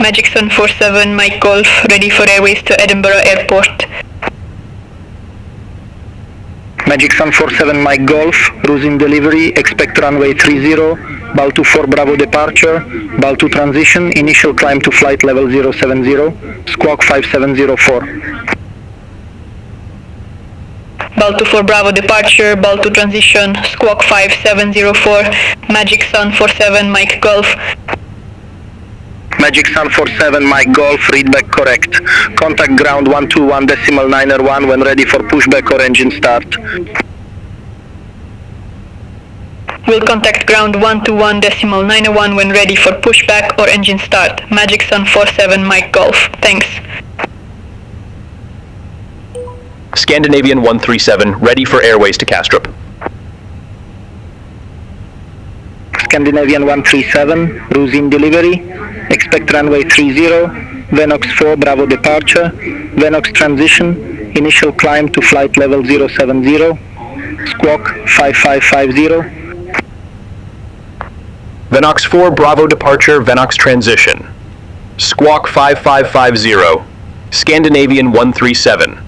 Magic Sun 47 Mike Golf, ready for airways to Edinburgh Airport. Magic Sun 47 Mike Golf, cruising delivery, expect runway 30, BAL 24 Bravo departure, BAL 2 transition, initial climb to flight level 070, squawk 5704. BAL 24 Bravo departure, BAL 2 transition, squawk 5704, Magic Sun 47 Mike Golf. Magic Sun 47 Mike Golf, readback correct. Contact ground 121.901 when ready for pushback or engine start. Will contact ground 121.901 when ready for pushback or engine start. Magic Sun 47 Mike Golf. Thanks. Scandinavian 137, ready for airways to Kastrup. Scandinavian 137, cruising delivery, expect runway 30, Venox 4 Bravo departure, Venox transition, initial climb to flight level 070, squawk 5550. Venox 4 Bravo departure, Venox transition. Squawk 5550. Scandinavian 137.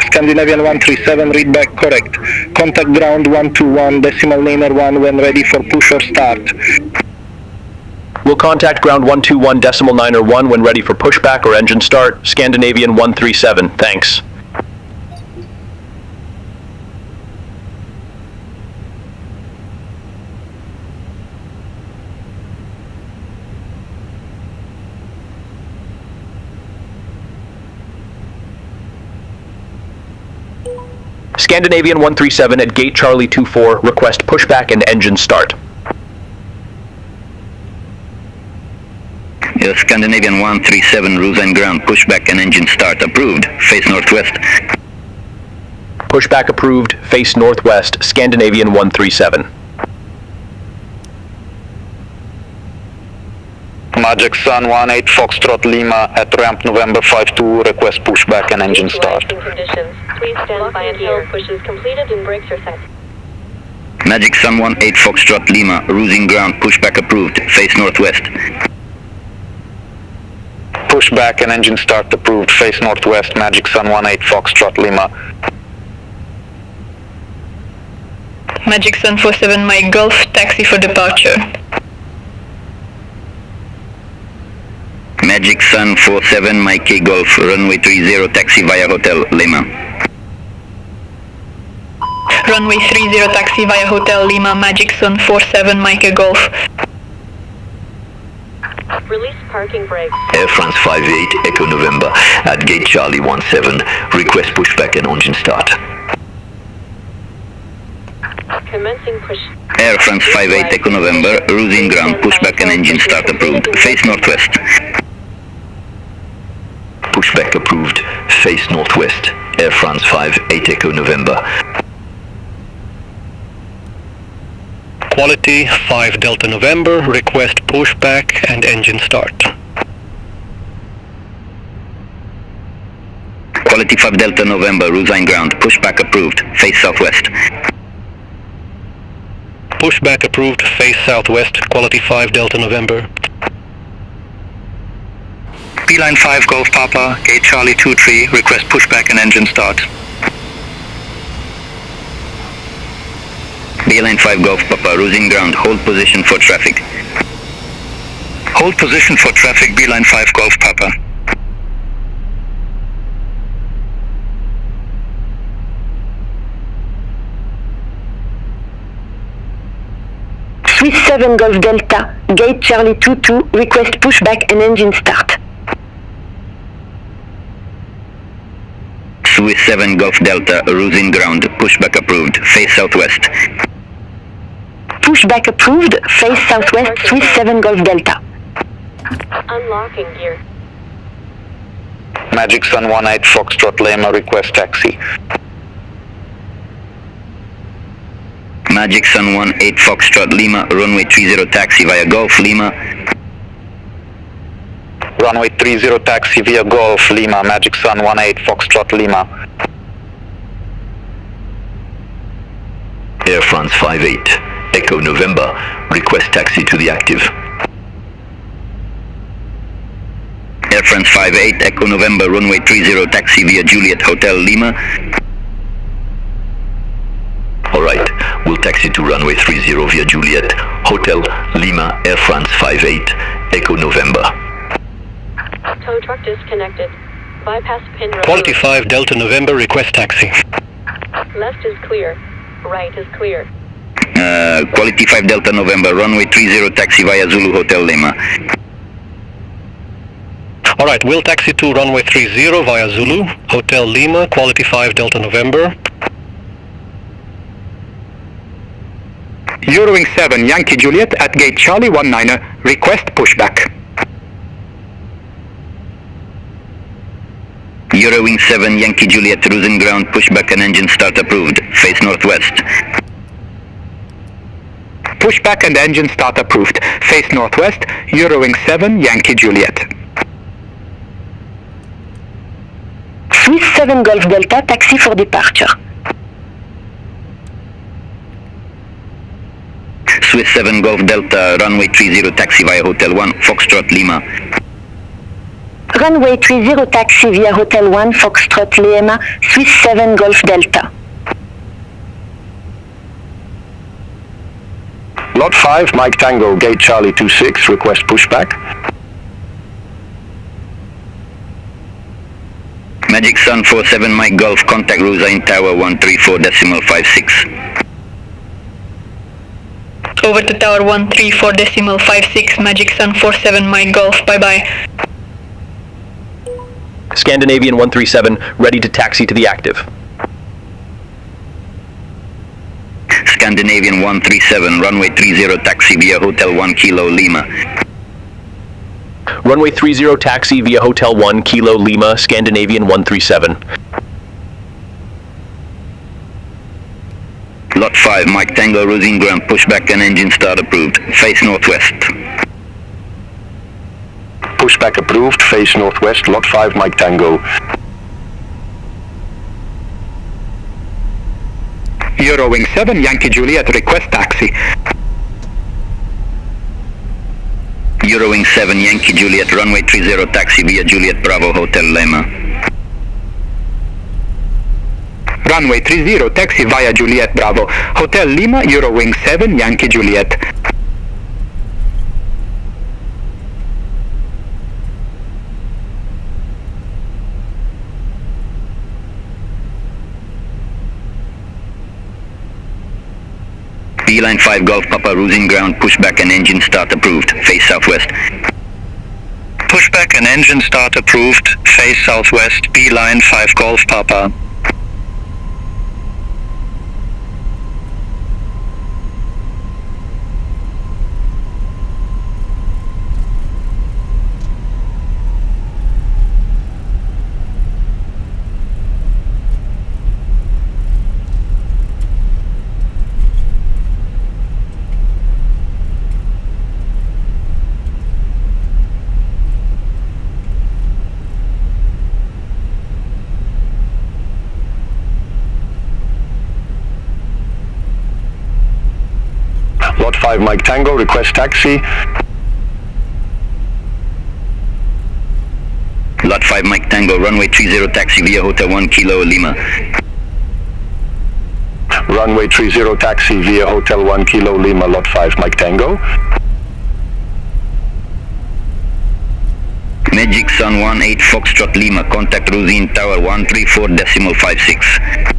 Scandinavian 137, readback correct. Contact ground 121.901 when ready for push or start. Will contact ground 121.901 when ready for pushback or engine start. Scandinavian 137, thanks. Scandinavian 137 at gate Charlie 24, request pushback and engine start. Scandinavian 137, rules and ground, pushback and engine start, approved, face northwest. Pushback approved, face northwest, Scandinavian 137. Magic Sun 18 Foxtrot Lima at ramp November 52, request pushback and engine start. Please stand by until push is completed and brakes are set. Magic Sun 18 Foxtrot Lima, cruising ground, pushback approved, face northwest. Pushback and engine start approved, face northwest, Magic Sun 18 Foxtrot Lima. Magic Sun 47 Mike Golf, taxi for departure. Magic Sun 47 Mike K Golf, runway 30, taxi via Hotel Lima. Runway 30 taxi via Hotel Lima, Magic Sun 47 Mike Golf. Release parking brakes. Air France 58 Echo November at gate Charlie 17, request pushback and engine start. Commencing push. Air France 58 Echo November, cruising ground, pushback and engine start approved, face northwest. Pushback approved, face northwest, Air France 58 Echo November. Quality 5 Delta November, request pushback and engine start. Quality 5 Delta November, rules and ground, pushback approved, face southwest. Pushback approved, face southwest, quality 5 Delta November. Beeline 5 Golf Papa, gate Charlie 23, request pushback and engine start. Beeline 5 Golf Papa, cruising ground, hold position for traffic. Hold position for traffic, Beeline 5 Golf Papa. Swiss 7 Golf Delta, gate Charlie 22, request pushback and engine start. Swiss 7 Golf Delta, cruising ground, pushback approved, face southwest. Pushback approved, face southwest, Swiss 7 Golf Delta. Unlocking gear. Magic Sun 18 Foxtrot Lima, request taxi. Magic Sun 18 Foxtrot Lima, runway 30 taxi via Golf Lima. Runway 30 taxi via Golf Lima, Magic Sun 18 Foxtrot Lima. Air France 58 Echo November, request taxi to the active. Air France 58, Echo November, runway 30, taxi via Juliet Hotel Lima. Alright, we'll taxi to runway 30 via Juliet Hotel Lima, Air France 58, Echo November. Tow truck disconnected. Bypass pin road. Quality 5 Delta November, request taxi. Left is clear. Right is clear. Quality 5 Delta November, runway 30, taxi via Zulu Hotel Lima. Alright, we'll taxi to runway 30 via Zulu, Hotel Lima, quality 5 Delta November. Eurowing 7 Yankee Juliet at gate Charlie 19, request pushback. Eurowing 7 Yankee Juliet, cruising ground, pushback and engine start approved. Face northwest. Pushback and engine start approved. Face northwest, Eurowing 7 Yankee Juliet. Swiss 7 Golf Delta, taxi for departure. Swiss 7 Golf Delta, runway 30, taxi via Hotel 1, Foxtrot Lima. Runway 30 taxi via Hotel 1 Foxtrot Lima, Swiss 7 Golf Delta. Lot 5, Mike Tango, gate Charlie 26, request pushback. Magic Sun 47 Mike Golf, contact Rosa in Tower 134.56. Over to Tower 134.56, Magic Sun 47 Mike Golf, bye-bye. Scandinavian 137, ready to taxi to the active. Scandinavian 137, runway 30, taxi via Hotel 1 Kilo Lima. Runway 30 taxi via Hotel 1 Kilo Lima, Scandinavian 137. Lot 5, Mike Tango, Rosine Ground, pushback and engine start approved. Face northwest. Pushback approved, face northwest, lot 5 Mike Tango. Eurowing 7 Yankee Juliet, request taxi. Eurowing 7 Yankee Juliet, runway 30, taxi via Juliet Bravo Hotel Lima. Runway 30, taxi via Juliet Bravo, Hotel Lima, Eurowing 7 Yankee Juliet. Beeline 5 Golf Papa, Rosine Ground, pushback and engine start approved. Face southwest. Pushback and engine start approved. Face southwest. Beeline 5 Golf Papa. Lot 5 Mike Tango, request taxi. Lot 5 Mike Tango, runway 30, taxi via Hotel 1 Kilo Lima. Runway 30 taxi via Hotel 1 Kilo Lima, lot 5 Mike Tango. Magic Sun 18 Foxtrot Lima, contact Rosine Tower 134.56.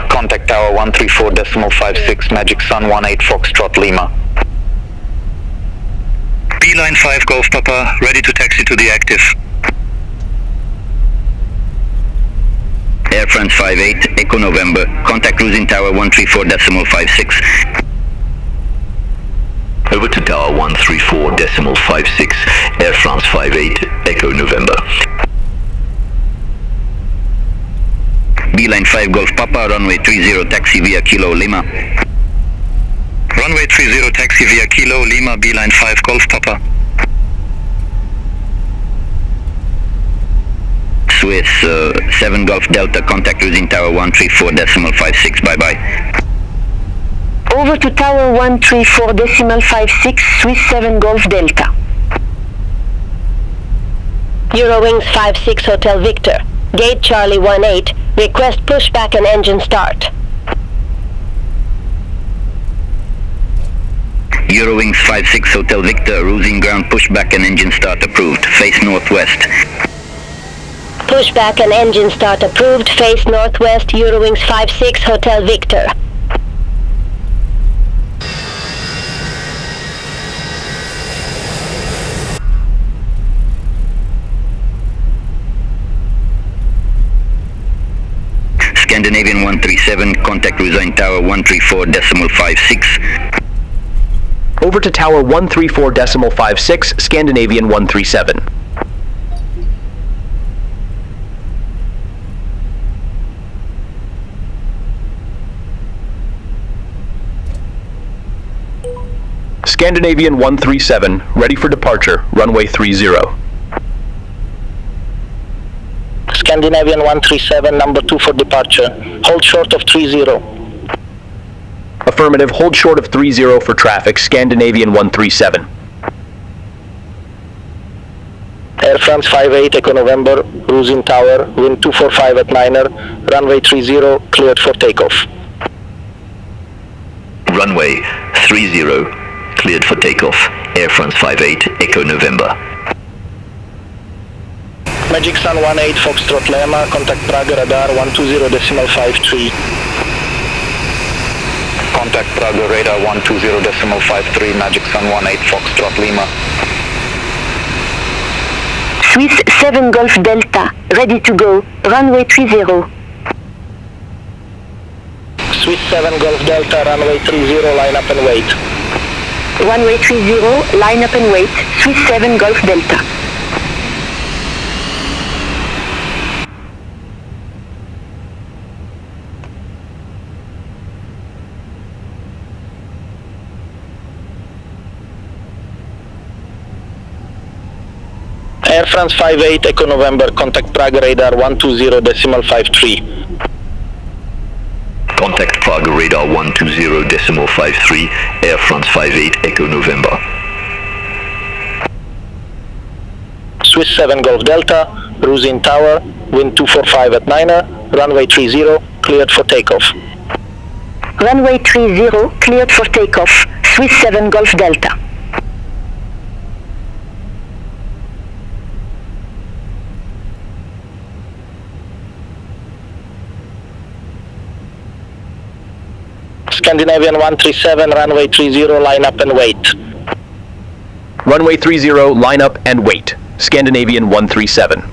Contact Tower 134.56, Magic Sun 18 Foxtrot Lima. Beeline 5 Golf Papa, ready to taxi to the active. Air France 58, Echo November, contact Cruising Tower 134.56. Over to Tower 134.56, Air France 58, Echo November. Beeline 5 Golf Papa, runway 30, taxi via Kilo Lima. Runway 30, taxi via Kilo Lima, Beeline 5 Golf Papa. Swiss 7 Golf Delta, contact Cruising Tower 134.56, bye-bye. Over to Tower 134.56, Swiss 7 Golf Delta. Swiss 7 Golf Delta, contact Cruising Tower 134.56, bye-bye. Over to Tower 134.56, Swiss 7 Golf Delta. Over to Tower 134.56, Swiss 7 Golf Delta. Swiss 7 Golf Delta, contact Cruising Tower 134.56, bye-bye. Eurowings 56 Hotel Victor. Gate Charlie 18, request pushback and engine start. Eurowings 56 Hotel Victor, cruising ground pushback and engine start approved. Face northwest. Pushback and engine start approved. Face northwest. Eurowings 56 Hotel Victor. Scandinavian 137, contact Rusign Tower 134.56. Over to Tower 134.56, Scandinavian 137. Scandinavian 137, ready for departure, runway 30. Scandinavian 137, number 2 for departure. Hold short of 30. Affirmative, hold short of 30 for traffic, Scandinavian 137. Air France 58, Echo November, cruising tower, wind 245 at 9er, runway 30, cleared for takeoff. Runway 30, cleared for takeoff. Air France 58, Echo November. Magic Sun 18, Foxtrot Lima, contact Prague radar 120.53. Contact Prague radar 120.53, Magic Sun 18, Foxtrot Lima. Swiss 7 Golf Delta, ready to go, runway 30. Swiss 7 Golf Delta, runway 30, line up and wait. Runway 30, line up and wait, Swiss 7 Golf Delta. Air France 58, Echo November, contact Prague radar 120.53. Contact Prague radar 120.53, Air France 58, Echo November. Swiss 7 Golf Delta, cruising tower, wind 245 at 9er, runway 30, cleared for takeoff. Runway 30, cleared for takeoff, Swiss 7 Golf Delta. Scandinavian 137, runway 30, line up and wait. Runway 30, line up and wait, Scandinavian 137.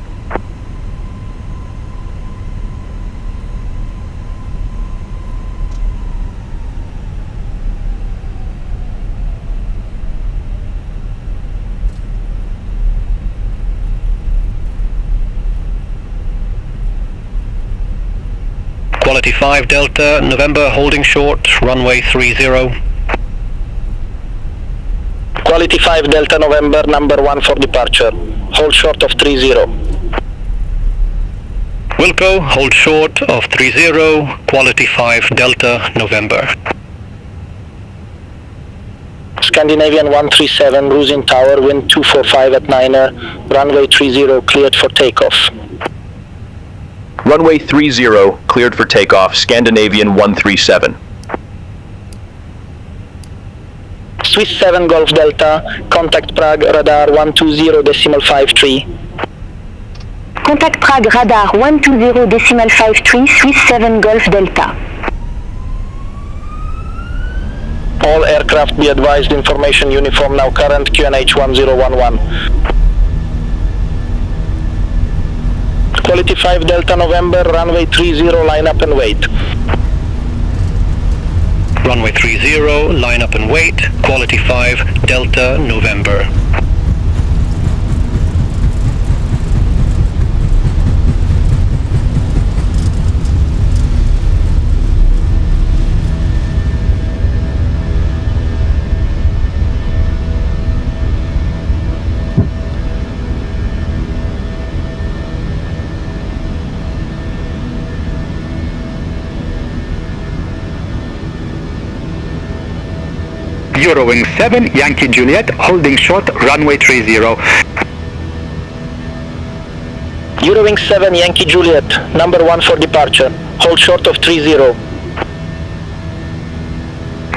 Quality 5 Delta, November, holding short, runway 30. Quality 5 Delta November, number 1 for departure. Hold short of 30. Wilco, hold short of 30, quality 5 Delta November. Scandinavian 137, cruising tower, wind 245 at 9er, runway 30, cleared for takeoff. Runway 30, cleared for takeoff, Scandinavian 137. Swiss 7 Golf Delta, contact Prague radar 120.53. Contact Prague radar 120.53, Swiss 7 Golf Delta. All aircraft be advised, information uniform now current, QNH 1011. Quality 5 Delta November, runway 30, line up and wait. Runway 30, line up and wait, quality 5 Delta November. Eurowings 7, Yankee Juliet, holding short, runway 30. Eurowing 7 Yankee Juliet, number 1 for departure. Hold short of 30.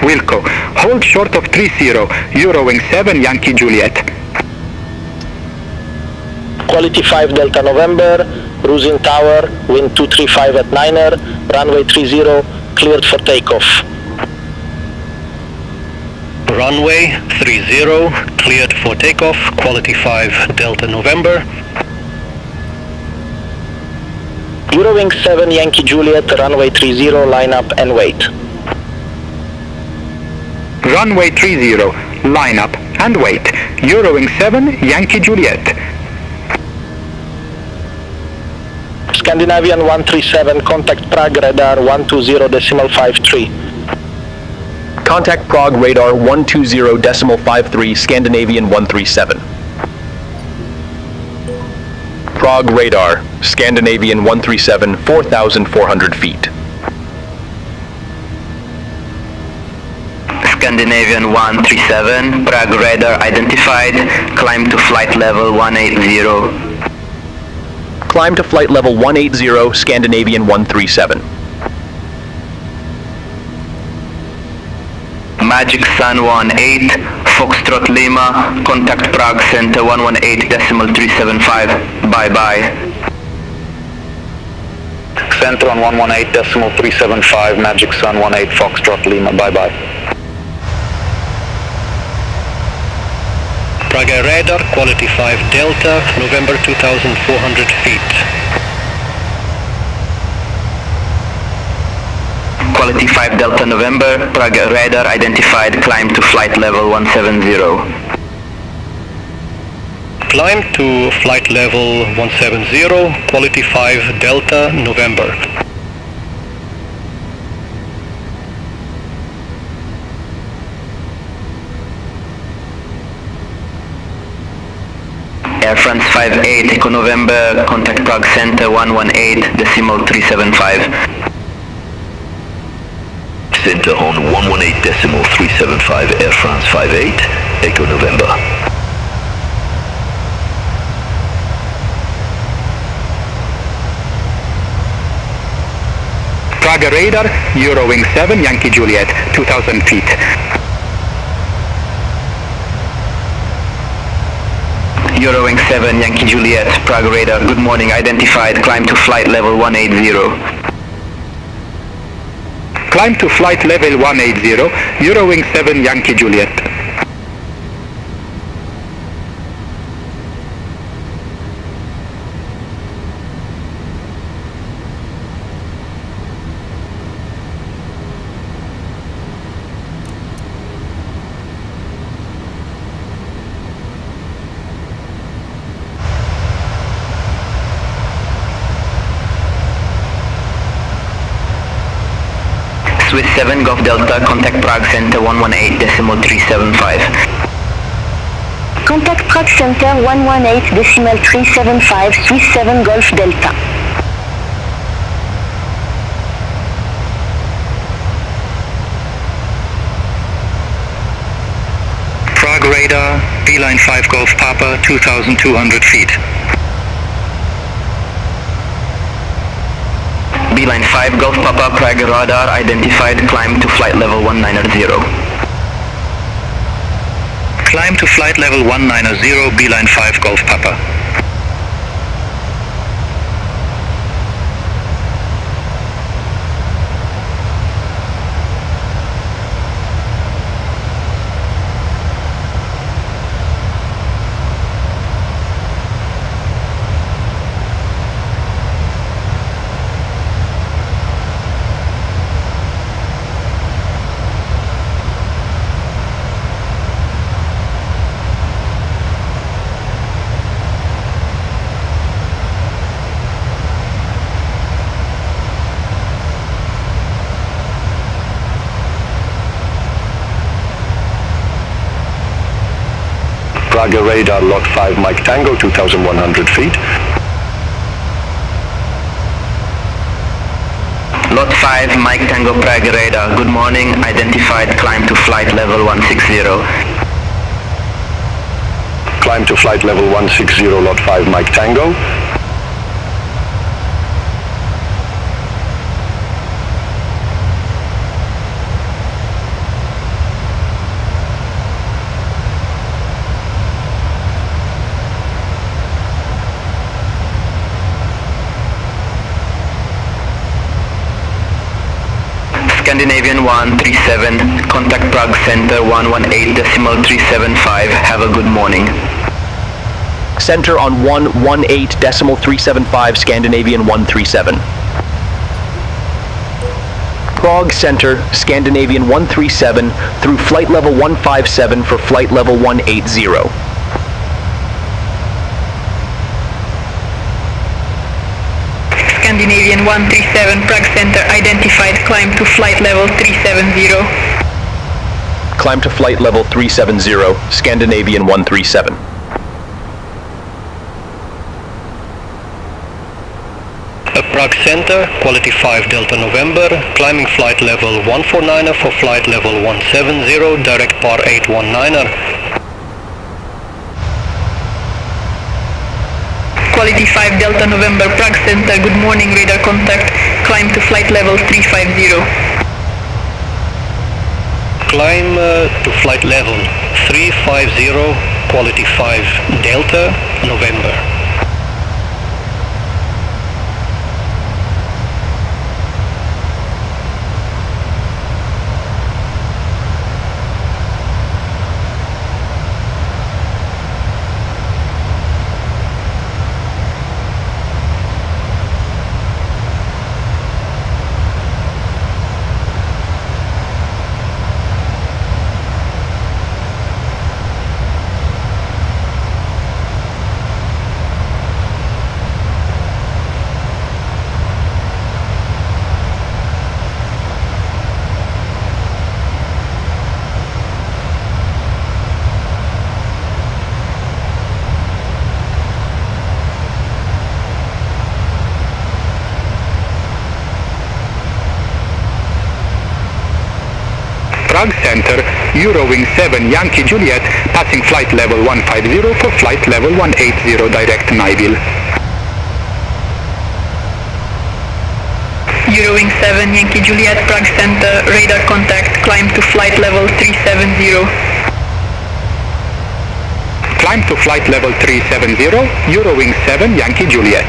Wilco, hold short of 30, Eurowing 7 Yankee Juliet. Quality 5 Delta November, cruising tower, wind 235 at 9er, runway 30, cleared for takeoff. Runway 30, cleared for takeoff, quality 5 Delta November. Eurowing 7 Yankee Juliet, runway 30, line up and wait. Runway 30, line up and wait. Eurowing 7 Yankee Juliet. Scandinavian 137, contact Prague radar 120.53. Contact Prague radar 120.53, Scandinavian 137. Prague radar, Scandinavian 137, 4,400 feet. Scandinavian 137, Prague radar identified, climb to flight level 180. Climb to flight level 180, Scandinavian 137. Magic Sun 18, Foxtrot Lima, contact Prague Center 118.375, bye-bye. Center on 118.375, Magic Sun 18 Foxtrot Lima, bye-bye. Prague radar, quality 5 Delta, November 2,400 feet. Quality 5 Delta November, Prague radar identified, climb to flight level 170. Climb to flight level 170, quality 5 Delta November. Air France 58, Echo November, contact Prague Center 118.375. Center on 118.375, Air France 58, Echo November. Prague radar, Eurowing 7 Yankee Juliet, 2,000 feet. Eurowing 7 Yankee Juliet, Prague radar, good morning, identified, climb to flight level 180. Climb to flight level 180, Eurowing 7 Yankee Juliet. Swiss 7 Golf Delta, contact Prague Center 118.375. Contact Prague Center 118.375, Swiss 7 Golf Delta. Prague radar, Beeline 5 Golf Papa, 2,200 feet. Beeline 5 Golf Papa, Prague radar identified, climb to flight level 190. Climb to flight level 190, Beeline 5 Golf Papa. Prague radar, lot 5 Mike Tango, 2,100 feet. Lot 5 Mike Tango Prague radar, good morning, identified, climb to flight level 160. Climb to flight level 160, lot 5 Mike Tango. Scandinavian 137, contact Prague Center 118.375. Have a good morning. Center on 118.375, Scandinavian 137. Prague Center, Scandinavian 137, through flight level 157 for flight level 180. Scandinavian 137, Prague Center identified, climb to flight level 370. Climb to flight level 370, Scandinavian 137. Prague Center, quality 5 Delta November, climbing flight level 149er for flight level 170, direct par 819er. Quality 5 Delta November, Prague Center, good morning, radar contact, climb to flight level 350. Climb to flight level 350, quality 5 Delta November. Prague Center, Eurowing 7 Yankee Juliet, passing flight level 150 for flight level 180 direct Nyville. Eurowing 7 Yankee Juliet, Prague Center, radar contact, climb to flight level 370. Climb to flight level 370, Eurowing 7 Yankee Juliet.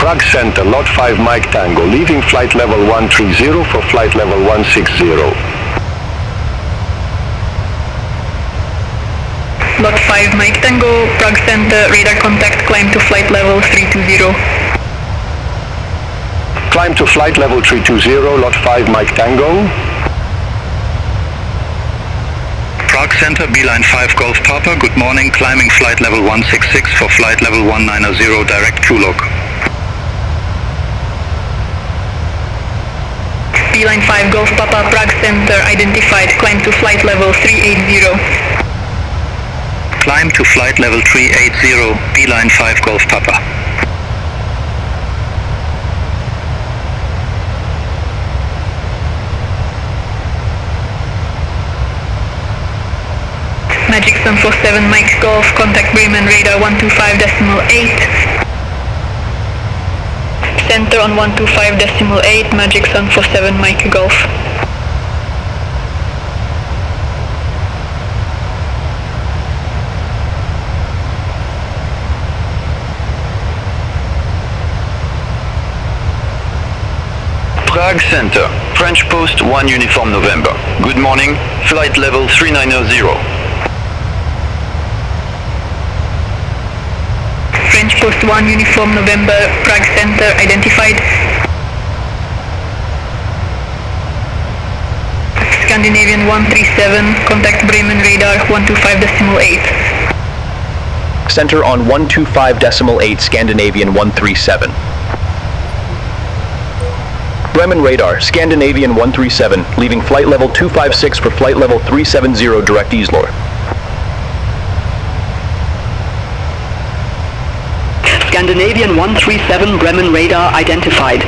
Prague Center, Lot 5 Mike Tango, leaving flight level 130 for flight level 160. Lot 5 Mike Tango, Prague Center, radar contact, climb to flight level 320. Climb to flight level 320, Lot 5 Mike Tango. Prague Center, Beeline 5 Golf Papa, good morning, climbing flight level 166 for flight level 190 direct Kulok. Beeline 5 Golf Papa, Prague Center identified, climb to flight level 380. Climb to flight level 380, Beeline 5 Golf Papa. Magic Sun 47 Mike Golf, contact Bremen radar 125.8. Center on 125.8, Magic Sun 47 Mike Golf. Prague Center, French Post 1 Uniform November. Good morning, flight level 390. French Post 1 Uniform November, Prague Center identified. Scandinavian 137, contact Bremen radar 125.8. Center on 125.8, Scandinavian 137. Bremen radar, Scandinavian 137, leaving flight level 256 for flight level 370 direct Islor. Scandinavian 137 Bremen radar identified.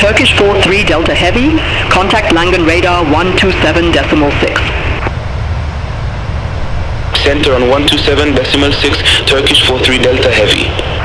Turkish 43 Delta Heavy, contact Langen radar 127.6. Center on 127.6, Turkish 43 Delta Heavy.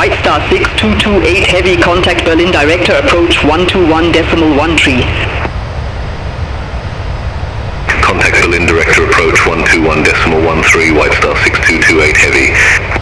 White Star 6228 Heavy, contact Berlin Director, approach 121.13. Contact Berlin Director, approach 121.13, White Star 6228 Heavy.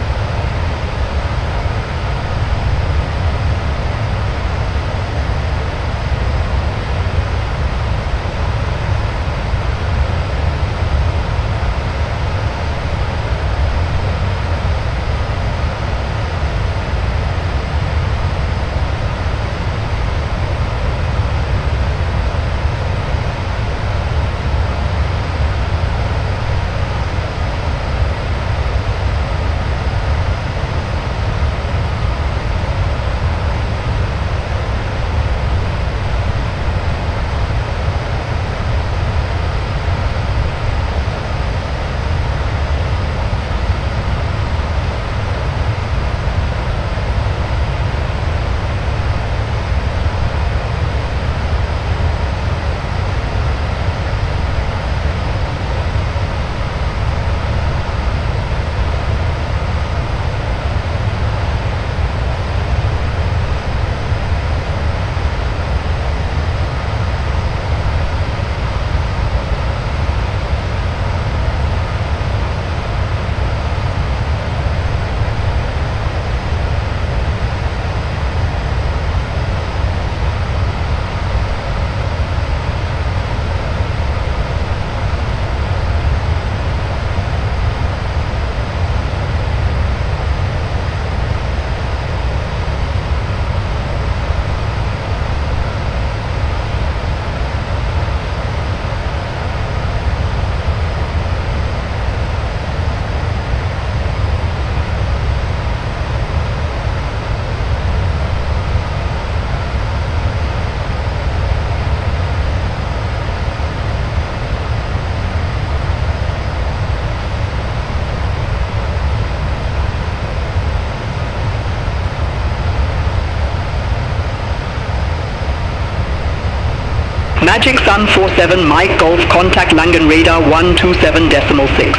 Magic Sun 47 Mike Golf, contact Langen Radar 127.6.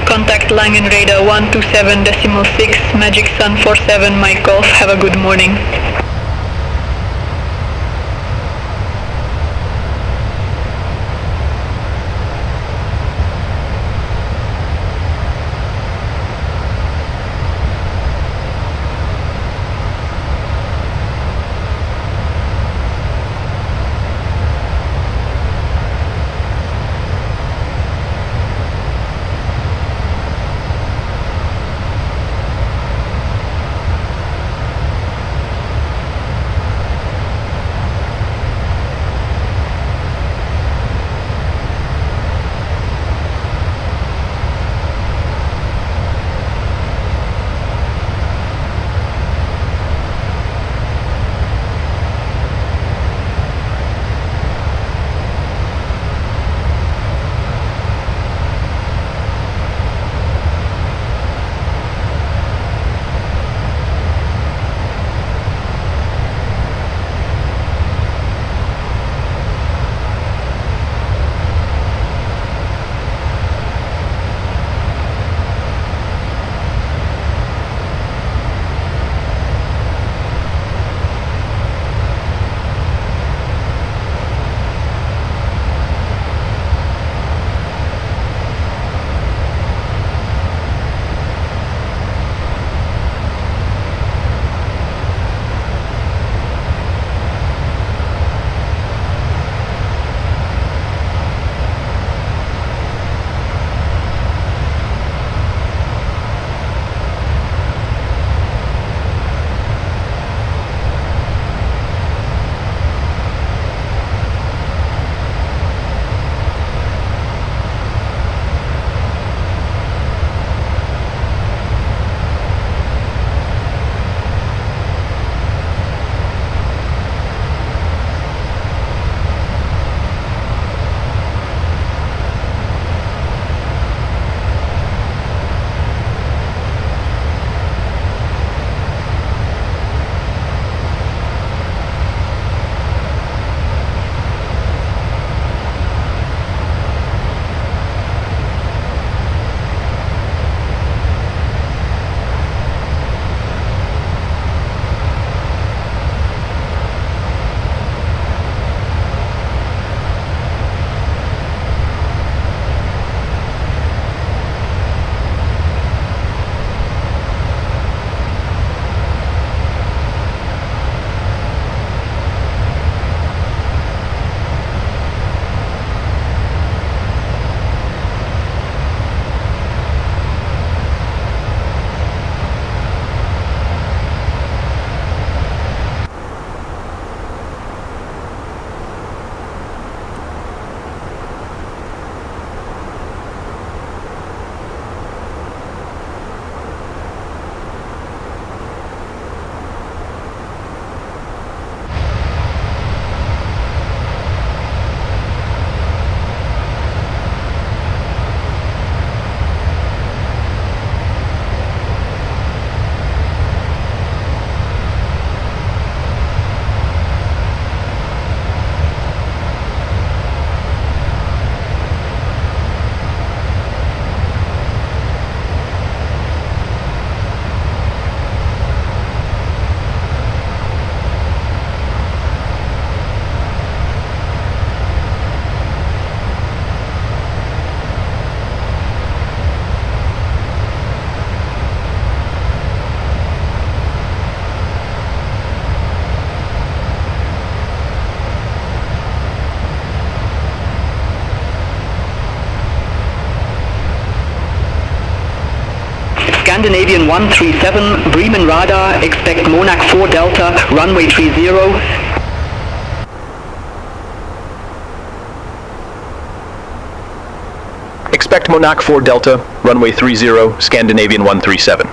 Contact Langen Radar 127.6, Magic Sun 47 Mike Golf, have a good morning. Scandinavian 137, Bremen radar, expect Monarch 4 Delta, runway 30. Expect Monarch 4 Delta, runway 30, Scandinavian 137.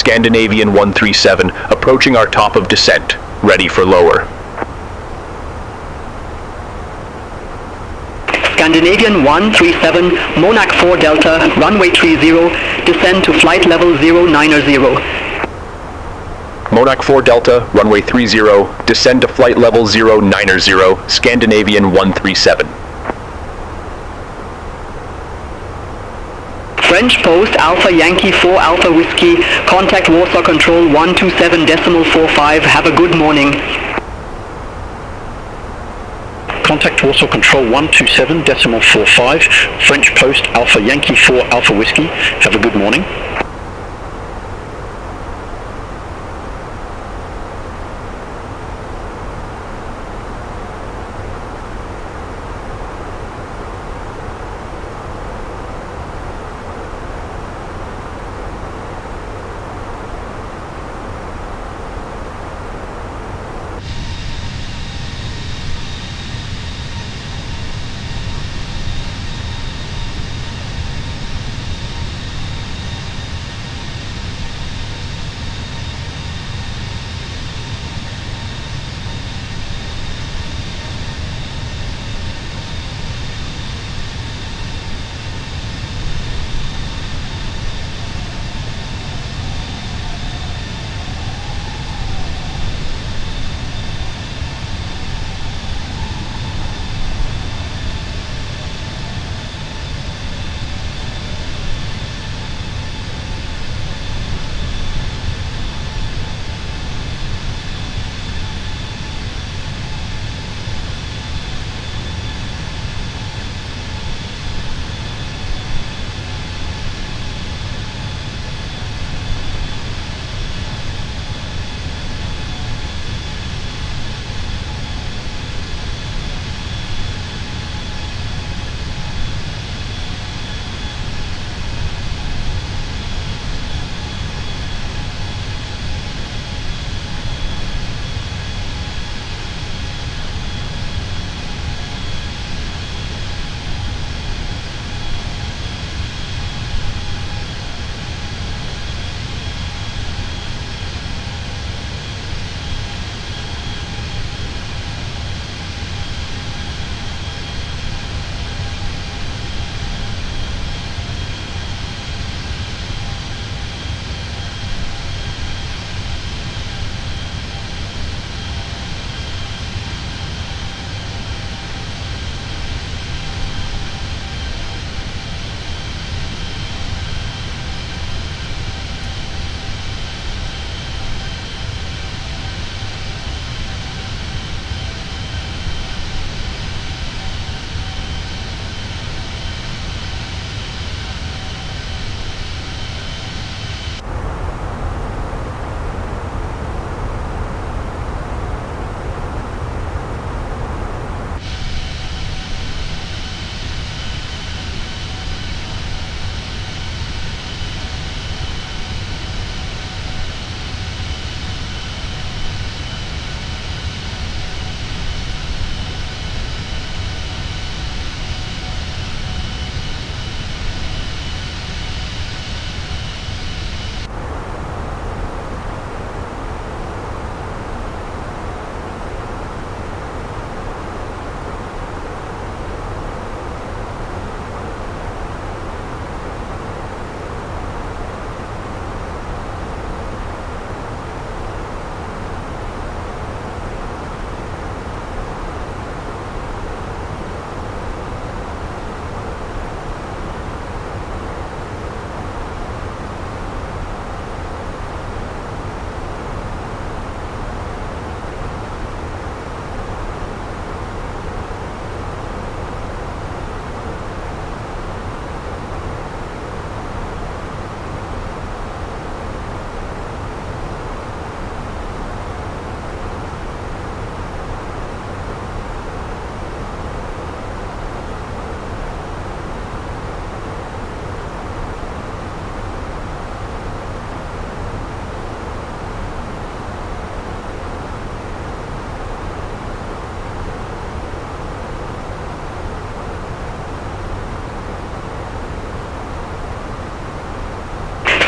Scandinavian 137, approaching our top of descent, ready for lower. Scandinavian 137, Monarch 4 Delta, runway 30, descend to flight level 090. Monarch 4 Delta, runway 30, descend to flight level 090, Scandinavian 137. French Post Alpha Yankee 4 Alpha Whiskey, contact Warsaw Control 127.45, have a good morning. Contact Warsaw Control 127.45, French Post Alpha Yankee 4 Alpha Whiskey, have a good morning.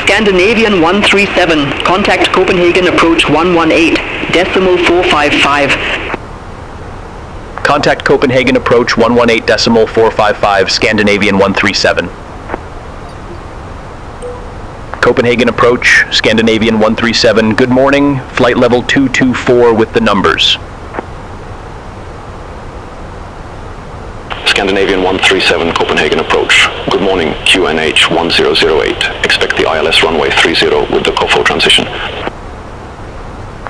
Scandinavian 137, contact Copenhagen approach 118.455. Contact Copenhagen approach 118.455, Scandinavian 137. Copenhagen approach, Scandinavian 137, good morning, flight level 224 with the numbers. Scandinavian 137, Copenhagen approach. Good morning, QNH 1008. Expect the ILS runway 30 with the COFO transition.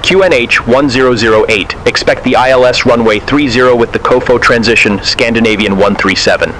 QNH 1008, expect the ILS runway 30 with the COFO transition, Scandinavian 137.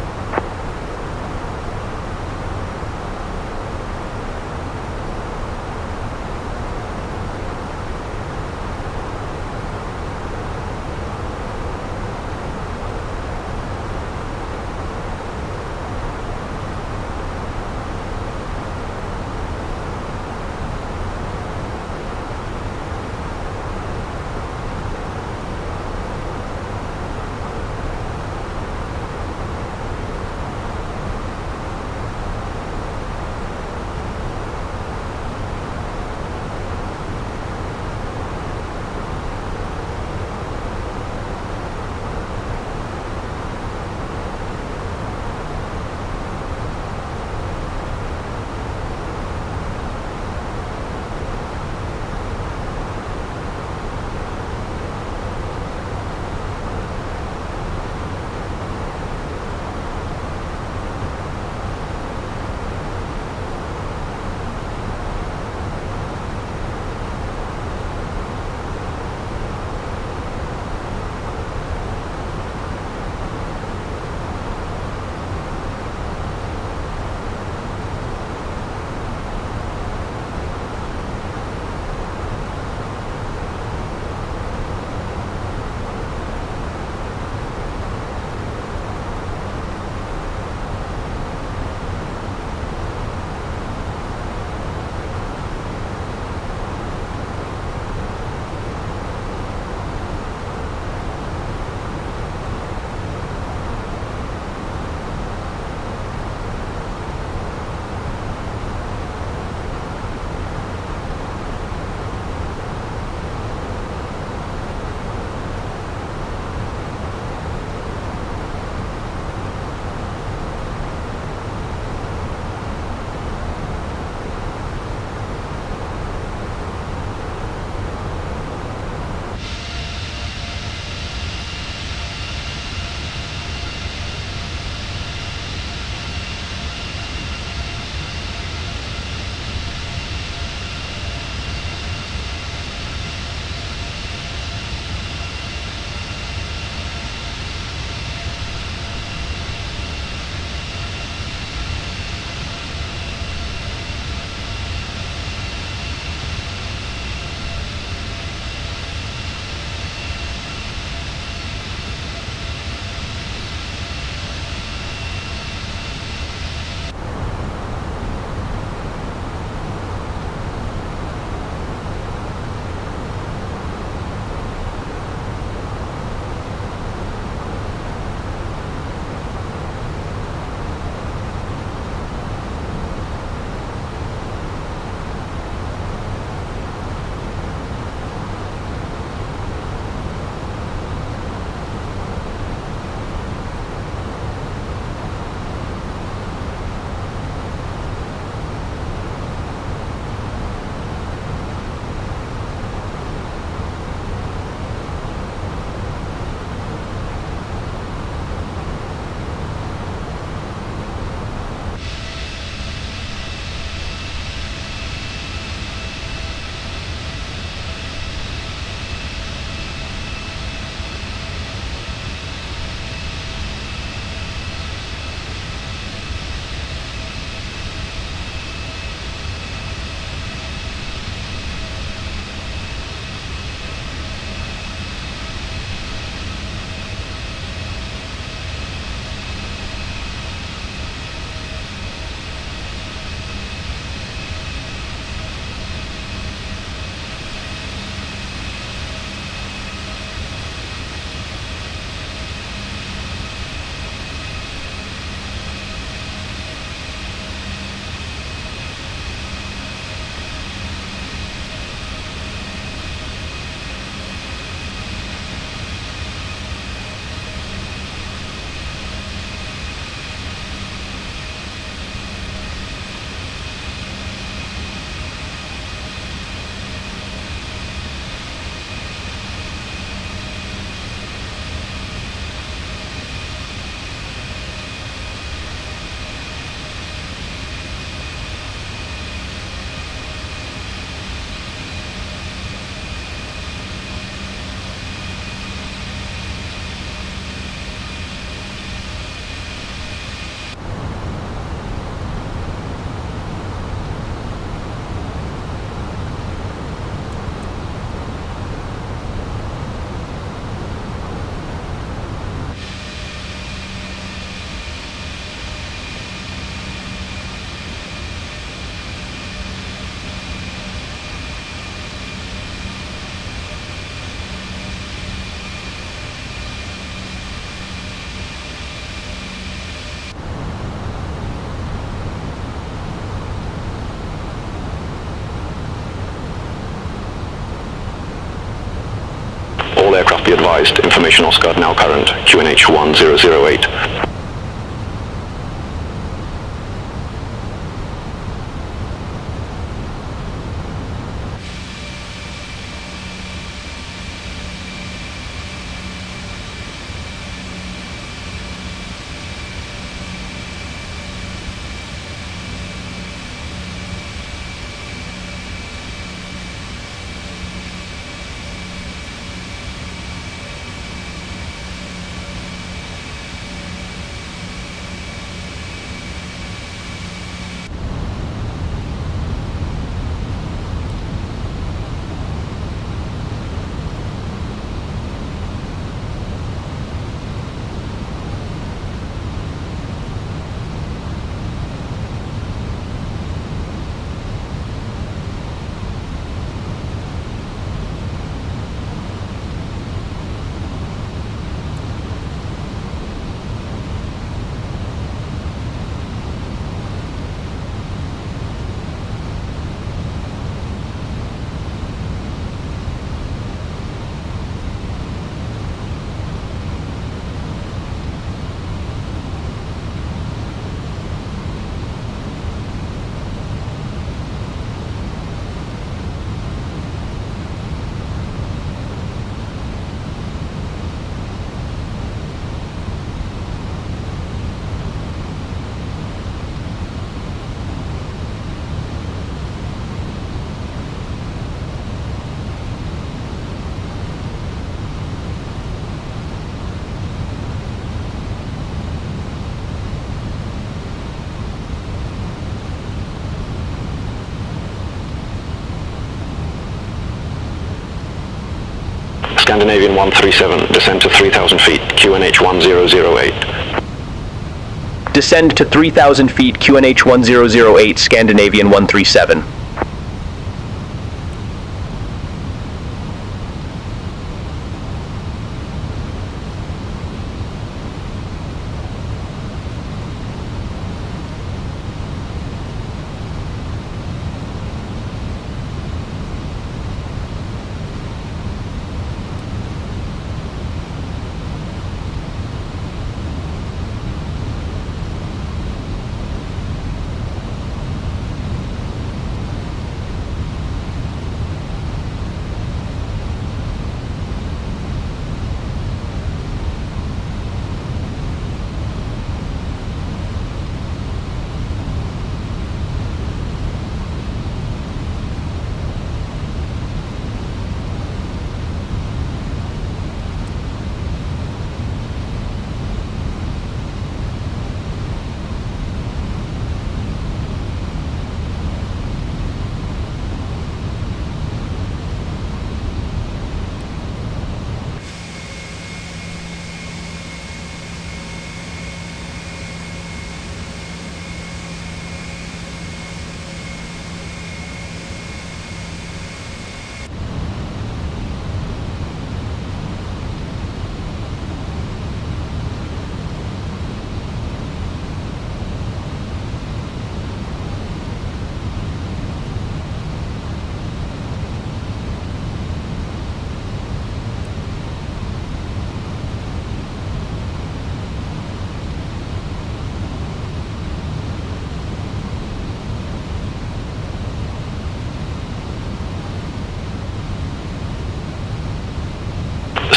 Be advised, information Oscar now current, QNH 1008. Scandinavian 137, descend to 3,000 feet, QNH 1008. Descend to 3,000 feet, QNH 1008, Scandinavian 137.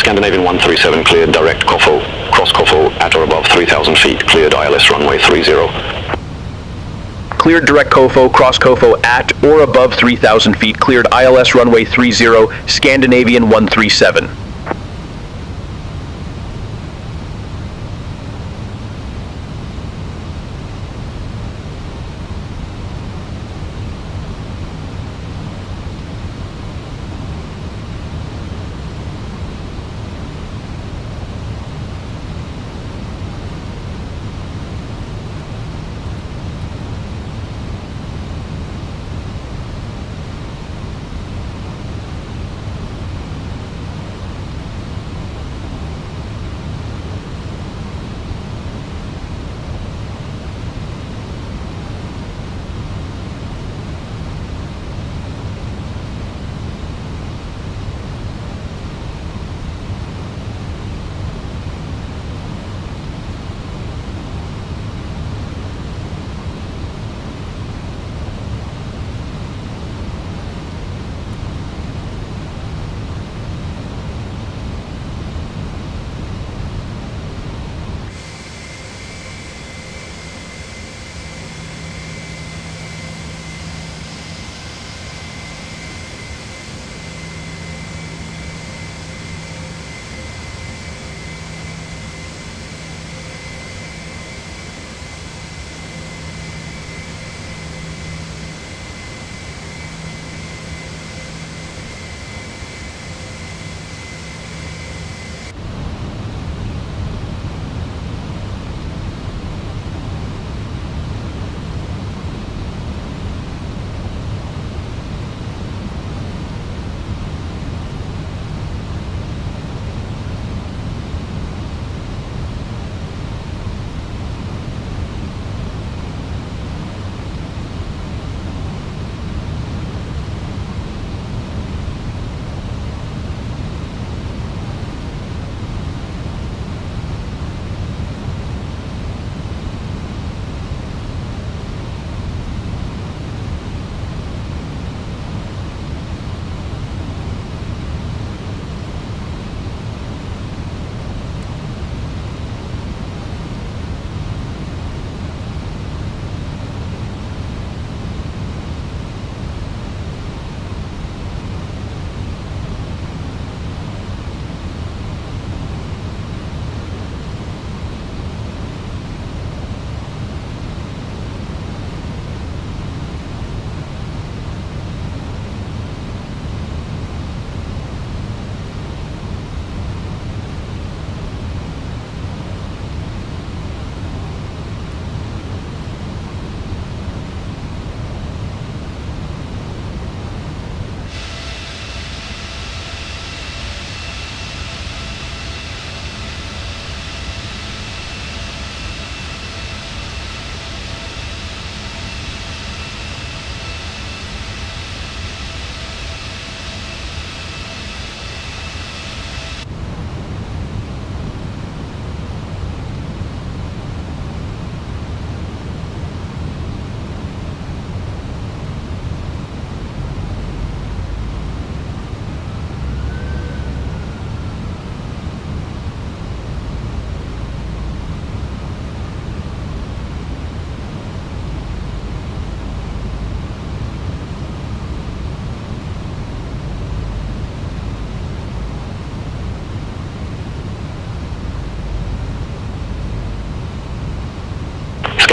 Scandinavian 137 cleared direct Kofo, cross Kofo at or above 3,000 feet, cleared ILS runway 30. Cleared direct Kofo, cross Kofo at or above 3,000 feet, cleared ILS runway 30, Scandinavian 137.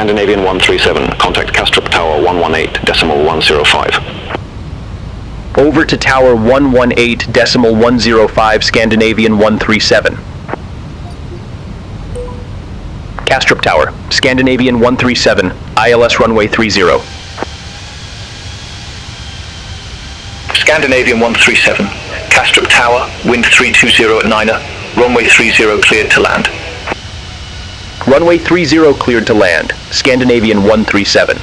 Scandinavian 137, contact Kastrup Tower 118.105. Over to Tower 118.105, Scandinavian 137. Kastrup Tower, Scandinavian 137, ILS runway 30. Scandinavian 137, Kastrup Tower, wind 320 at Niner, runway 30 cleared to land. Runway 30 cleared to land, Scandinavian 137.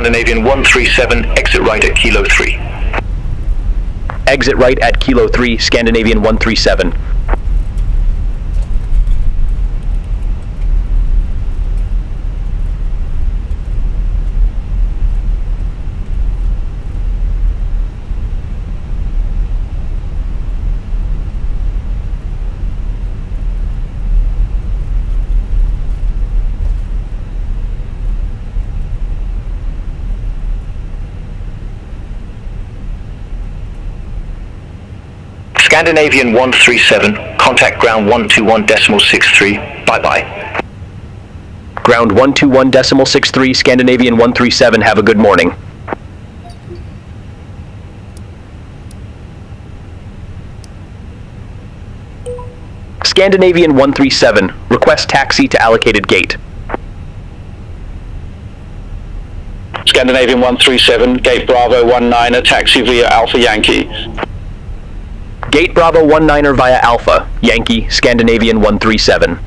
Scandinavian 137, exit right at Kilo 3. Exit right at Kilo 3, Scandinavian 137. Scandinavian 137, contact ground 121.63, bye-bye. Ground 121.63, 63, Scandinavian 137, have a good morning. Scandinavian 137, request taxi to allocated gate. Scandinavian 137, Gate Bravo 19er, taxi via Alpha Yankee. Gate Bravo 19er via Alpha, Yankee, Scandinavian 137.